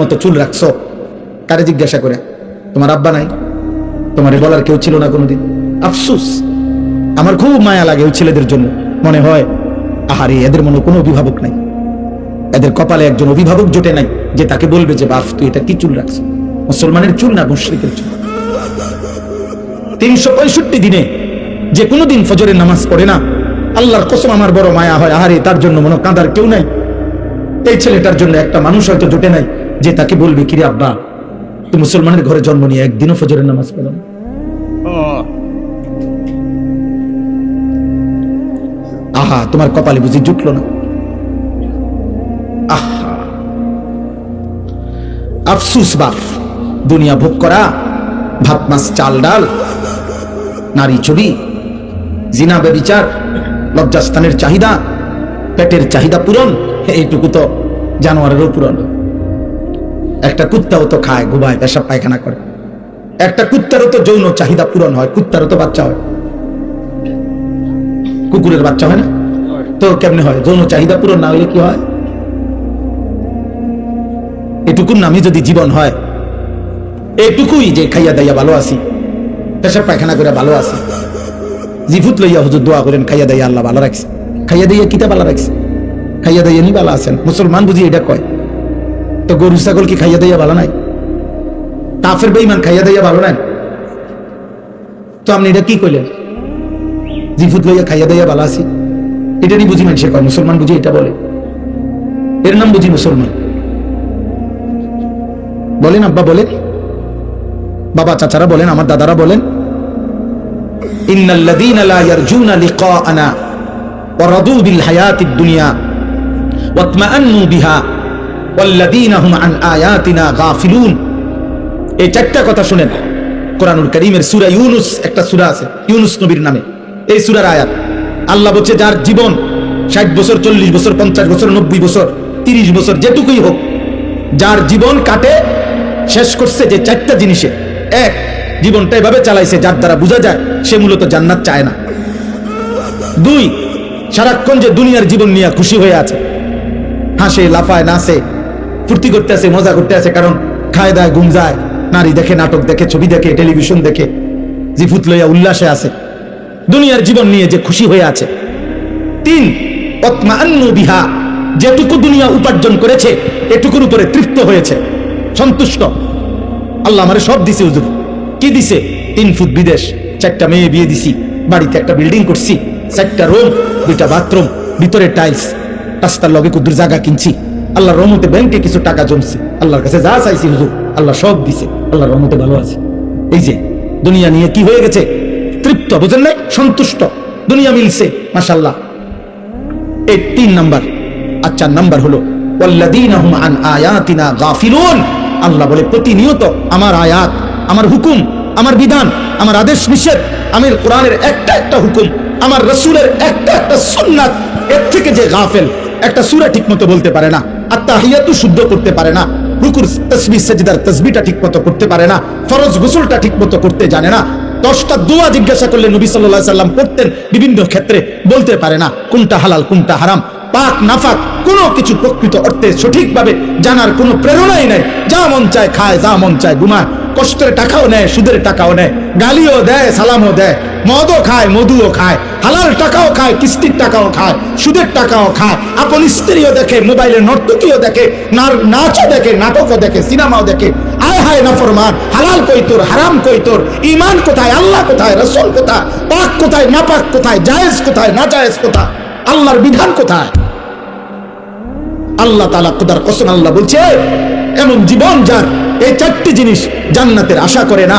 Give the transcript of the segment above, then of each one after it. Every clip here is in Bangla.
মতো চুল রাখছো, কারে জিজ্ঞাসা করে? তোমার আব্বা নাই, তোমার বলার কেউ ছিল না কোনোদিন? আফসুস, আমার খুব মায়া লাগে ওই ছেলেদের জন্য। মনে হয় আহারে, এদের মনে কোনো অভিভাবক নাই, এদের কপালে একজন অভিভাবক জোটে নাই যে তাকে বলবে যে বাপ তুই এটা কি চুল রাখছো। মুসলমানের চুল না মুশরিকের চুল। 365 দিনে যে কোনোদিন ফজরের নামাজ পড়ে না, আল্লাহর কসম আমার বড় মায়া হয়। আহারে, তার জন্য মনে কাঁদার কেউ নাই। এই ছেলেটার জন্য একটা মানুষ হয়তো জোটে নাই যে তাকে বলবে কিরে আব্বা তুই মুসলমানের ঘরে জন্ম নিয়ে একদিনও ফজরের নামাজ পড়ো না। আহা, তোমার কপালে বুঝি জুটলো না? আহা, আফসুস বাপ। দুনিয়া ভোগ করা, ভাত মাছ চাল ডাল, নারী ছবি, জিনা ব্যভিচার, লজ্জাস্থানের চাহিদা, পেটের চাহিদা পূরণ, এইটুকু তো জানোয়ারেরও পূরণ। একটা কুত্তাও তো খায়, ঘুমায়, পেশাব পায়খানা করে। একটা কুত্তারও তো যৌন চাহিদা পূরণ হয়, কুত্তারও তো বাচ্চা হয়, কুকুরের বাচ্চা হয় না? তো কেমনে হয়? যৌন চাহিদা পূরণ না হলে কি হয়? এটুকুর নামই যদি জীবন হয়, এটুকুই যে খাইয়া দাইয়া ভালো আছি, পেশাব পায়খানা করে ভালো আছি, জিফুত লইয়া হুজুর দোয়া করেন খাইয়া দাইয়া আল্লাহ ভালো রাখছে। খাইয়া দাইয়া কিতা ভালো রাখছে? খাইয়া দাইয়া নি ভালো আছেন। মুসলমান বুঝি এটা কয়? তো গরু ছাগল কি খাইয়া দাইয়া ভালো নাই? কাফের বেঈমান খাইয়া দাইয়া ভালো নাই? তো আপনি এটা কি কইলেন? জিফুত লইয়া খাইয়া দাইয়া ভালো আছি, এটা নি বুঝি মানুষে কয়? মুসলমান বুঝি এটা বলে? এর নাম বুঝি মুসলমান? বলেন আব্বা, বলেন বাবা, চাচারা বলেন, আমার দাদারা বলেন, ইন্নাল্লাযীনা লা ইয়ারজুনা লিকাআনা ওয়া রাদু বিল হায়াতিদ দুনিয়া ওয়া ইতমাআন্নু বিহা ওয়াল্লাযীনা হুম আন আয়াতিনা গাফিলুন। এই চারটা কথা শুনেন। কোরআনুল কারীমের সূরা ইউনূস, একটা সূরা আছে ইউনূস নবীর নামে, এই সূরার আয়াত। আল্লাহ বলছে যার জীবন 60 বছর, 40 বছর, 50 বছর, 90 বছর, 30 বছর, যেটুকুই হোক, যার জীবন কাটে শেষ করছে যে চারটা জিনিসে, এক, জীবনটা এভাবে চালাইছে যার দ্বারা বোঝা যায় সে মূলত জান্নাত চায় না। 2, সারাক্ষণ যে দুনিয়ার জীবন নিয়ে খুশি হয়ে আছে, হাসে, লাফায়, নাচে, ফুর্তি করতে আছে, মজা করতে আছে, কারণ খায় দায়, ঘুম যায়, নারী দেখে, নাটক দেখে, ছবি দেখে, টেলিভিশন দেখে, জিফুত লইয়া উল্লাসে আছে, দুনিয়ার জীবন নিয়ে যে খুশি হয়ে আছে। 3, ইতমাআন্নু বিহা, যেটুকু দুনিয়া উপার্জন করেছে এটুকুর উপরে তৃপ্ত হয়েছে, সন্তুষ্ট। আল্লাহ আমারে সব দিছে হুজুর। কি দিছে? 3 ফুট বিদেশ, 4টা মেয়ে বিয়ে দিছি, বাড়িতে একটা বিল্ডিং করছি, 4টা রুম, 2টা বাথরুম, ভিতরে টাইলস, রাস্তার লগে কুদুর জায়গা কিনছি, আল্লাহর রহমতে ব্যাংকে কিছু টাকা জমছে, আল্লাহর কাছে যা চাইছি হুজুর আল্লাহ সব দিছে, আল্লাহর রহমতে ভালো আছে। এই যে দুনিয়া নিয়ে কি হয়ে গেছে? তৃপ্ত, বুঝেন নাই? সন্তুষ্ট, দুনিয়া মিলছে, মাশাআল্লাহ। এই 3 নাম্বার। আর 4 নাম্বার হলো ওয়াল্লাযীনা হুম আন আয়াতিনা গাফিলুন। আল্লাহ বলে প্রতিনিয়ত আমার আয়াত, আমার হুকুম, আমার বিধান, আমার আদেশ নিষেধ, আমার কোরআনের একটা একটা হুকুম, আমার রাসূলের একটা একটা সুন্নাত, এর থেকে যে গাফেল, একটা সূরা ঠিকমতো বলতে পারে না, আত্তাহিয়াতু শুদ্ধ করতে পারে না, রুকুর তাসবিহ সাজদার তাসবিহটা ঠিকমতো করতে পারে না, ফরজ গোসলটা ঠিকমতো করতে জানে না, 10টা দোয়া জিজ্ঞাসা করলে নবী সাল্লাল্লাহু আলাইহি সাল্লাম পড়তেন বিভিন্ন ক্ষেত্রে, বলতে পারে না কোনটা হালাল কোনটা হারাম, পাক নাফাক কোনো কিছু প্রকৃত অর্থে সঠিকভাবে জানার কোনো প্রেরণাই নাই। যা মন চায় খায়, যা মন চায় ঘুমায়, কষ্টের টাকাও নেয়, সুদের টাকাও নেয়, গালিও দেয়, সালামও দেয়, মদও খায়, মধুও খায়, হালাল টাকাও খায়, কিস্তির টাকাও খায়, সুদের টাকাও খায়, আপন স্ত্রীও দেখে, মোবাইলে নর্তকীও দেখে, নাচও দেখে, নাটকও দেখে, সিনেমাও দেখে। আয় হায় নাফরমান, হালাল কই তোর, হারাম কই তোর, ঈমান কোথায়, আল্লাহ কোথায়, রাসূল কোথায়, পাক কোথায়, নাপাক কোথায়, জায়েজ কোথায়, নাজায়েজ কোথায়, আল্লাহর বিধান কোথায়? আল্লাহ তাআলা খোদার কসম আল্লাহ বলছে এমন জীবন যার এই 4টি জিনিস জান্নাতের আশা করে না,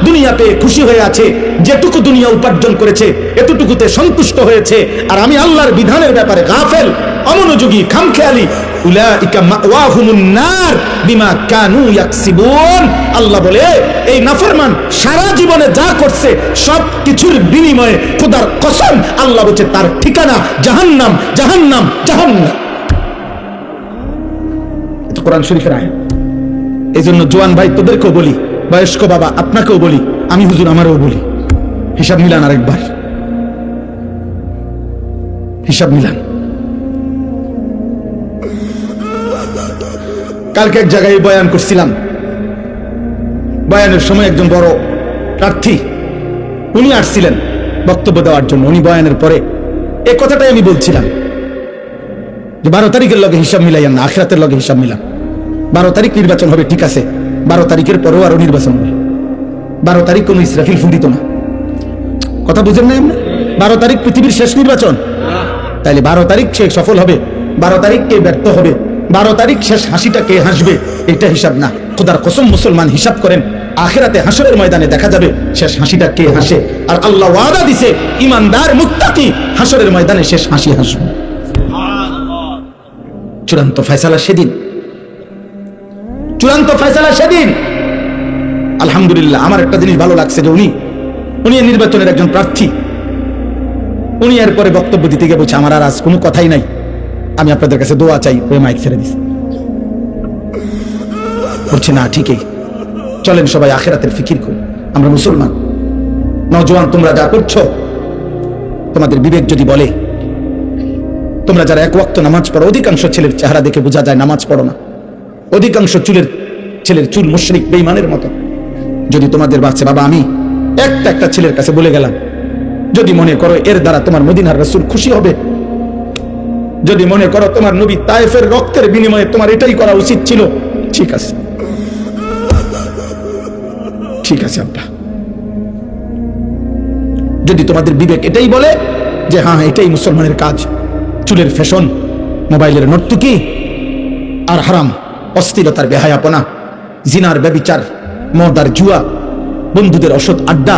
দুনিয়াতে খুশি হয়ে আছে, যেটুকু দুনিয়া উপার্জন করেছে এতটুকুতে সন্তুষ্ট হয়েছে, আর আমি আল্লাহর বিধানের ব্যাপারে গাফেল, অমনোযোগী, খামখেয়ালি, উলাইকা মাওয়াহুমুন নার বিমা কানু ইয়াকসিবুন। আল্লাহ বলে এই নাফরমান সারা জীবনে যা করছে সব কিছুর বিনিময়ে খোদার কসম আল্লাহ বলছে তার ঠিকানা জাহান্নাম, জাহান্নাম, জাহান্নাম। এটা কোরআন শরীফের আয়াত। এই জন্য জোয়ান ভাই তোদেরকেও বলি, বয়স্ক বাবা আপনাকেও বলি, আমি হুজুর আমারও বলি, হিসাব মিলান, আরেকবার হিসাব মিলান। কালকে এক জায়গায় বয়ান করছিলাম, বয়ানের সময় একজন বড় প্রার্থী উনি আসছিলেন বক্তব্য দেওয়ার জন্য। উনি বয়ানের পরে এই কথাটাই আমি বলছিলাম যে 12 তারিখের লগে হিসাব মিলাইয়েন না, আখিরাতের লগে হিসাব মিলান। 12 তারিখ নির্বাচন হবে, ঠিক আছে, 12 তারিখের পরেও আরো নির্বাচন হবে। 12 তারিখ কোন ইসরাফিল ফুটিত না, কথা বুঝেন না? 12 তারিখ পৃথিবীর শেষ নির্বাচন, তাইলে 12 তারিখ সে সফল হবে, 12 তারিখ কে ব্যর্থ হবে, 12 তারিখ শেষ হাসিটা কে হাসবে, এটা হিসাব না। খোদার কসম মুসলমান হিসাব করেন, আখিরাতে হাসরের ময়দানে দেখা যাবে শেষ হাসিটা কে হাসে। আর আল্লাহ ওয়াদা দিছে ইমানদার মুত্তাকি হাসরের ময়দানে শেষ হাসি হাসবে। চূড়ান্ত ফয়সালা সেদিন, চূড়ান্ত ফয়সালা সেদিন। আলহামদুলিল্লাহ, আমার একটা জিনিস ভালো লাগছে যে উনি নির্বাচনের একজন প্রার্থী, উনি এরপরে বক্তব্য দিতে গিয়ে বলছে আমার আর আজ কোনো কথাই নাই, আমি আপনাদের কাছে দোয়া চাই। ওই মাইক ছেড়ে দিছে, বলছে না ঠিকই, চলেন সবাই আখিরাতের ফিকির করি। আমরা মুসলমান, নওজোয়ান তোমরা যা করছো, তোমাদের বিবেক যদি বলে, তোমরা যারা এক ওয়াক্ত নামাজ পড়ো, অধিকাংশ ছেলের চেহারা দেখে বোঝা যায় নামাজ পড়ো না, অধিকাংশ ছেলের চুল মুশরিক বেঈমানের মতো। যদি তোমাদের বাচ্চা, বাবা আমি একটা ছেলের কাছে বলে গেলাম, যদি মনে করো এর দ্বারা তোমার মদিনার রাসূল খুশি হবে, যদি মনে করো তোমার নবী তায়েফের রক্তের বিনিময়ে তোমার এটাই করা উচিত ছিল, ঠিক আছে, ঠিক আছে আব্বা। যদি তোমাদের বিবেক এটাই বলে যে হ্যাঁ এটাই মুসলমানের কাজ, চুলের ফ্যাশন, মোবাইলের নর্তুকি আর হারাম, অস্থিরতার বেহায়াপনা, জিনার ব্যভিচার, মদ আর জুয়া, বন্ধুদের অসৎ আড্ডা,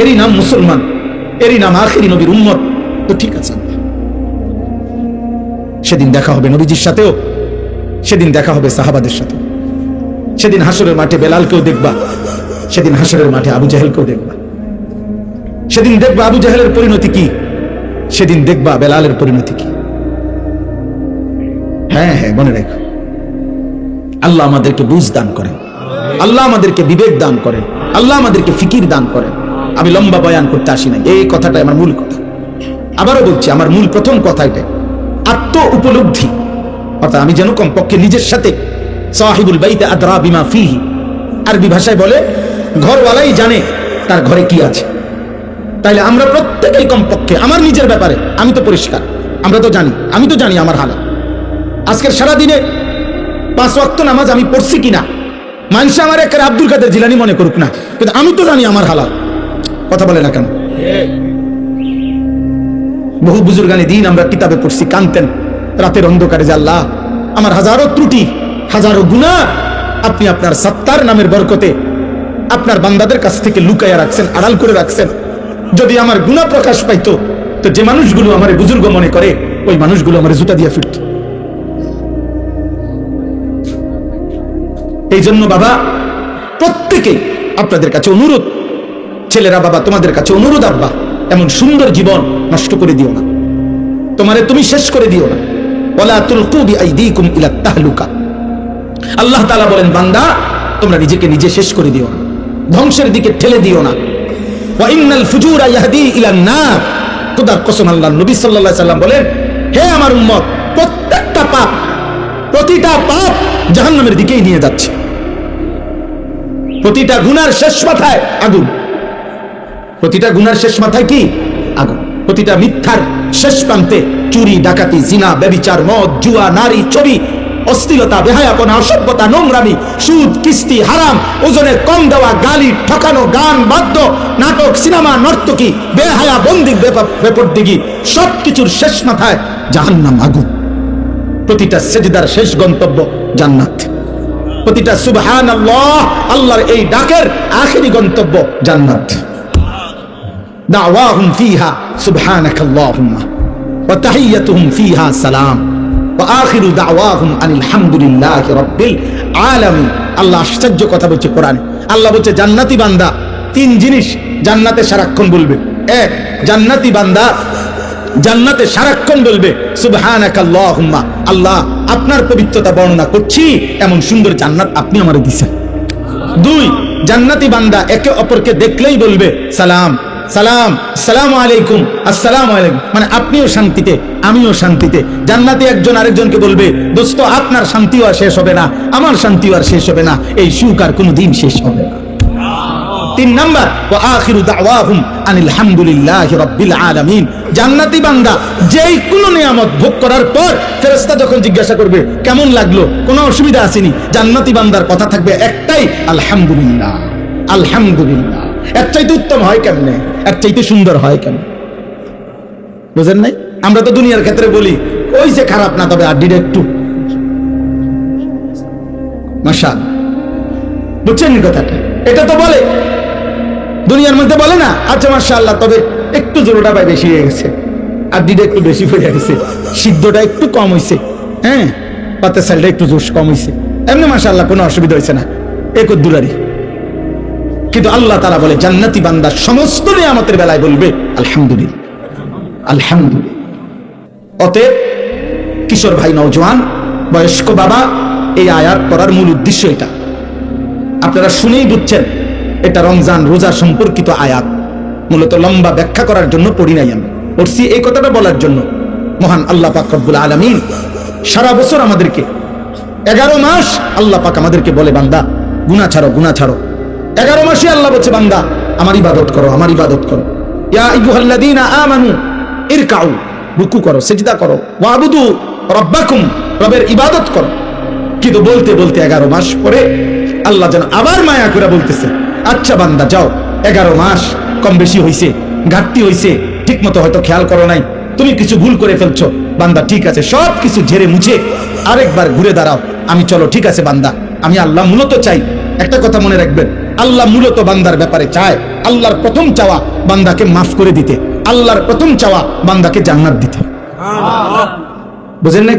এরই নাম মুসলমান, এরই নাম আখিরি নবীর উম্মত, তো ঠিক আছে। সেদিন দেখা হবে নবীজির সাথেও, সেদিন দেখা হবে সাহাবাদের সাথে, সেদিন হাসরের মাঠে বেলালকেও দেখবা, সেদিন হাসরের মাঠে আবু জাহেলকেও দেখবা, সেদিন দেখবা আবু জাহেলের পরিণতি কি, সেদিন দেখবা বেলালের পরিণতি কি। হ্যাঁ হ্যাঁ, মনে রেখো, আল্লাহ আমাদেরকে বুঝ দান করেন, আল্লাহ আমাদেরকে বিবেক দান করেন, আল্লাহ আমাদেরকে ফিকির দান করেন। আমি লম্বা বয়ান করতে আসি নাই, এই কথাটাই আমার মূল কথা। আবারও বলছি, আমার মূল প্রথম কথা এটাই, আত্ম উপলব্ধি। অর্থাৎ আমি যেন কমপক্ষে নিজের সাথে, সাহিবুল বাইতে আদরা বিমা ফিহি, আরবি ভাষায় বলে ঘরওয়ালাই জানে তার ঘরে কি আছে। তাইলে আমরা প্রত্যেকেই কমপক্ষে আমার নিজের ব্যাপারে আমি তো পরিষ্কার, আমরা তো জানি, আমি তো জানি আমার হালাত। আজকের সারাদিনে 5 ওয়াক্ত নামাজ আমি পড়ছি কিনা, মানুষ আমার একের আব্দুল কাদের জিলানী মনে করুক না, কিন্তু আমি তো জানি আমার হালাত। কথা বলে না কেন? বহু বুজুর্গানি দিন আমরা কিতাবে পড়ছি, কানতেন রাতের অন্ধকারে যে আল্লাহ আমার হাজারো ত্রুটি, হাজারো গুনাহ আপনি আপনার সত্তার নামের বরকতে আপনার বান্দাদের কাছ থেকে লুকাইয়া রাখছেন, আড়াল করে রাখছেন। যদি আমার গুনাহ প্রকাশ পাইতো, তো যে মানুষগুলো আমার বুজুর্গ মনে করে, ওই মানুষগুলো আমার জুতা দিয়ে ফিরত। এই জন্য বাবা, প্রত্যেকেই আপনাদের কাছে অনুরোধ, ছেলেরা বাবা তোমাদের কাছে অনুরোধ, আব্বা এমন সুন্দর জীবন নষ্ট করে দিও না, তোমারে তুমি শেষ করে দিও না। ওয়ালা তুলকু বিআইদিকুম ইলা তাহলুকা, আল্লাহ তাআলা বলেন বান্দা তোমরা নিজেকে নিজে শেষ করে দিও না, ধ্বংসের দিকে ঠেলে দিও না। ওয়া ইন্নাল ফুজুরা ইয়াহদি ইলান নার, খোদার কসম আল্লাহ নবী সাল্লাল্লাহু আলাইহি সাল্লাম বলেন, হে আমার উম্মত, প্রত্যেকটা পাপ, প্রতিটা পাপ জাহান্নামের দিকেই নিয়ে যাচ্ছে। প্রতিটা গুনার শেষ মাথায় আগুন, প্রতিটা গুনার শেষ মাথায় কি? আগুন। প্রতিটা মিথ্যার শেষ প্রান্তে চুরি, ডাকাতি, জিনা, ব্যভিচার, মদ, জুয়া, নারী, ছবি, অশ্লীলতা, বেহায়াপনা, অসভ্যতা, নোংরামি, সুদ, কিস্তি, হারাম, ওজনে কম দেওয়া, গালি, ঠকানো, গান, বাদ্য, নাটক, সিনেমা, নর্তকী, বেহায়া, বন্দিক, বেপরদিগি, সবকিছুর শেষ মাথায় জাহান্নাম, আগুন। প্রতিটা সেজদার শেষ গন্তব্য জান্নাত, প্রতিটা সুবহানাল্লাহ আল্লাহর এই ডাকের আখেরি গন্তব্য জান্নাত। দাওয়াহুম ফিহা সুবহানাকাল্লাহুম্মা ওয়া তাহিয়াতুহুম ফিহা সালাম ওয়া আখিরু দাওয়াহুম আনিল হামদুলিল্লাহি রাব্বিল আলামিন। আল্লাহ আশ্চর্য কথা বলছে কোরআনে। আল্লাহ বলছে জান্নাতি বান্দা 3 জিনিস জান্নাতে সারাক্ষণ বলবে। 1, জান্নাতি বান্দা জান্নাতে সারাক্ষণ বলবে সুবহানাকাল্লাহুম্মা, আল্লাহ আপনার পবিত্রতা বর্ণনা করছি, এমন সুন্দর জান্নাত আপনি আমারে দিয়েছেন। 2, জান্নাতি বান্দা একে অপরকে দেখলেই বলবে সালাম, সালাম, আসসালামু আলাইকুম, আসসালামু আলাইকুম, মানে আপনিও শান্তিতে আমিও শান্তিতে। জান্নাতে একজন আরেকজনকে বলবে, দোস্ত আপনার শান্তিও আর শেষ হবে না, আমার শান্তিও আর শেষ হবে না, এই সুখ আর কোনোদিন শেষ হবে না। 3 নাম্বার, ওয়া আখিরু দাওয়াহুম আনিল হামদুলিল্লাহি রাব্বিল আলামিন। জান্নাতি বান্দা যেই কোনো নিয়ামত ভোগ করার পর ফেরেশতা যখন জিজ্ঞাসা করবে কেমন লাগলো, কোনো অসুবিধা আসেনি, জান্নাতি বান্দার কথা থাকবে একটাই, আলহামদুলিল্লাহ, আলহামদুলিল্লাহ। এর চাইতে উত্তম হয় কেমনে, এর চাইতে সুন্দর হয় কেমনে? বুঝেন নাই? আমরা তো দুনিয়ার ক্ষেত্রে বলি ওই যে খারাপ না, তবে আড্ডিটা একটু মাশাআল্লাহ। বুঝছেন কথাটা? এটা তো বলে দুনিয়ার মধ্যে, বলে না আচ্ছা মাশাআল্লাহ, তবে একটু জোরটা ভাই বেশি হয়ে গেছে, আড্ডিটা একটু বেশি হয়ে গেছে, সিদ্ধটা একটু কম হয়েছে, হ্যাঁ পাতের সাইলটা একটু জোশ কম হয়েছে, এমনি মাশাআল্লাহ কোনো অসুবিধা হয়েছে না, একদুরারি। কিন্তু আল্লাহ তাআলা বলে জান্নাতি বান্দা সমস্ত নিয়ামতের বেলায় বলবে আলহামদুলিল্লাহ, আলহামদুলিল্লাহ। অতএব কিশোর ভাই, নওজোয়ান, বয়স্ক বাবা, এই আয়াত পড়ার মূল উদ্দেশ্য এটা। আপনারা শুনেই বুঝছেন এটা রমজান রোজা সম্পর্কিত আয়াত। মূলত লম্বা ব্যাখ্যা করার জন্য পড়ি নাই, আমি পড়ছি এই কথাটা বলার জন্য। মহান আল্লাহ পাক রব্বুল আলামিন সারা বছর আমাদেরকে 11 মাস আল্লাহ পাক আমাদেরকে বলে, বান্দা গুনাহ ছাড়ো, গুনাহ ছাড়ো। 11 মাসে আল্লাহ বলছে, বান্দা আমার ইবাদত করো, আমার ইবাদত করো। ইয়া আইয়ুহাল্লাযীনা আমানু ইরকাউ, রুকু করো, সিজদা করো, ওয়াবুদু রাব্বাকুম, রবের ইবাদত করো। কিন্তু বলতে বলতে 11 মাস পরে আল্লাহ যেন আবার মায়া করে বলতেছে, আচ্ছা বান্দা যাও, 11 মাস কম বেশি হইছে, ঘাটতি হইছে, ঠিক মতো হয়তো খেয়াল করো নাই, তুমি কিছু ভুল করে ফেলছো, বান্দা ঠিক আছে, সব কিছু ঝেড়ে মুছে আরেকবার ঘুরে দাঁড়াও, আমি চলো, ঠিক আছে বান্দা, আমি আল্লাহ মূলত চাই। একটা কথা মনে রাখবেন, আল্লাহ মূলত বান্দার ব্যাপারে চায়, আল্লাহর প্রথম চাওয়া বান্দাকে মাফ করে দিতে, আল্লাহর প্রথম চাওয়া বান্দাকে জান্নাত দিতে। বুঝেন না?